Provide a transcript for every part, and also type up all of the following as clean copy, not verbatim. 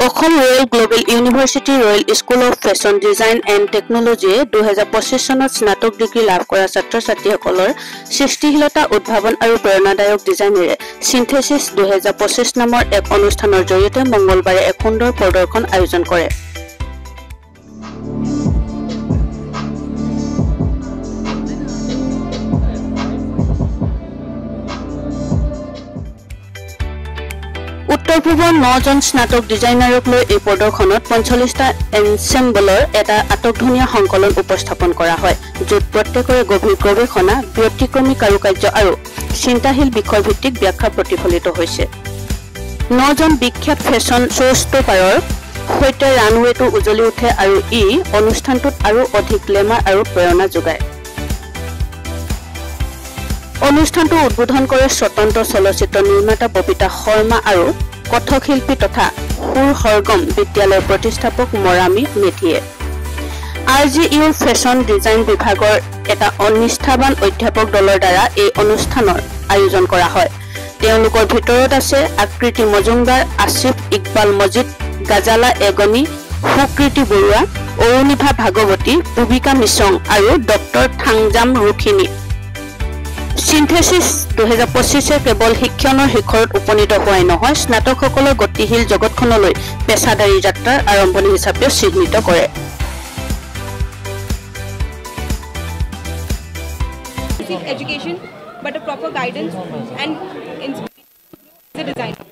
Assam Royal Global University Royal School of Fashion Design and টেকনলজিয়ে 2025 চনত স্নাতক ডিগ্ৰী লাভ কৰা ছাত্ৰ-ছাত্ৰীসকলৰ সৃষ্টিশীলতা উদ্ভাৱন আৰু প্ৰেৰণাদায়ক ডিজাইনেৰে সিনথেসিস 2025 নামৰ এক অনুষ্ঠানৰ জৰিয়তে মঙ্গলবাৰে এক সুন্দৰ প্ৰদৰ্শন আয়োজন কৰে। উত্তৰ-পূবৰ 9জন স্নাতক ডিজাইনাৰক লৈ এই প্ৰদৰ্শনত 45টা এনসেম্বলৰ এটা আটকধুনীয়া সংকলন উপস্থাপন কৰা হয়, য'ত প্ৰত্যেকৰে গভীৰ গৱেষণা, ব্যক্তিক্ৰমী কাৰুকাৰ্য আৰু চিন্তাশীল বিষয়ভিত্তিক ব্যাখ্যা প্ৰতিফলিত হৈছে। 9জন বিখ্যাত ফেশ্বন শ্ব'ষ্টপাৰৰ সৈতে ৰানৱেটো উজ্বলি উঠে আৰু ই অনুষ্ঠানটোত আৰু অধিক গ্লেমাৰ আৰু প্ৰেৰণা যোগায়। অনুষ্ঠানটো উদ্বোধন কৰে স্বতন্ত্ৰ চলচ্চিত্ৰ নিৰ্মাতা ববিতা শৰ্মা আৰু কথক শিল্পী তথা সুৰ সৰগম বিদ্যালয়ৰ প্ৰতিষ্ঠাপক মৰামী মেধিয়ে। RGU ফেশ্বন ডিজাইন বিভাগৰ এটা অনিষ্ঠাবান অধ্যাপক দলৰ দ্বাৰা এই অনুষ্ঠানৰ আয়োজন কৰা হয়। তেওঁলোকৰ ভিতৰত আছে আকৃতি মজুমদাৰ, আসিফ ইকবাল মজিদ, গাজালা এগনি, সুকৃতি বৰুৱা, অৰুণিভা ভাগৱতী, পুবিকা মিছং আৰু ডক্টৰ থাংজাম ৰুখিনী। সিনথেসিস 2025 কেৱল শিক্ষণৰ শিখৰত উপনীত হোৱাই নহয়, স্নাতকসকলৰ গতিশীল জগতখনলৈ পেছাদাৰী যাত্ৰাৰ আৰম্ভণি হিচাপে চিহ্নিত কৰে। Education, but a proper guidance and inspiration as a designer.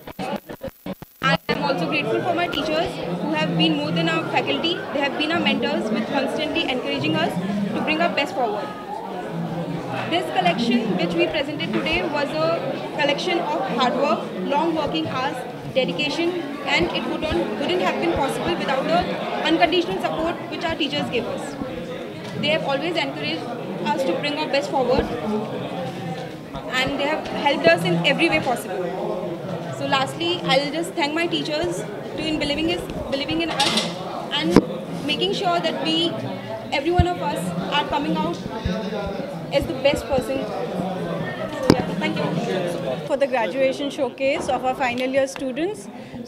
I am also grateful for my teachers who have been more than our faculty. They have been our mentors with constantly encouraging us to bring our best forward. This collection which we presented today was a collection of hard work, long working hours, dedication, and it wouldn't have been possible without the unconditional support which our teachers gave us. They have always encouraged us to bring our best forward and they have helped us in every way possible. So lastly, I'll just thank my teachers in believing in us and making sure that every one of us are coming out as the best person. Yeah, thank you. For the graduation showcase of our final year students.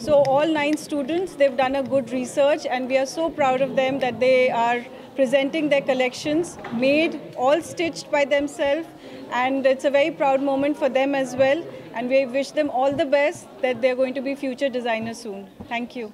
So all 9 students, they've done a good research and we are so proud of them that they are presenting their collections, made, all stitched by themselves, and it's a very proud moment for them as well, and we wish them all the best that they're going to be future designers soon. Thank you.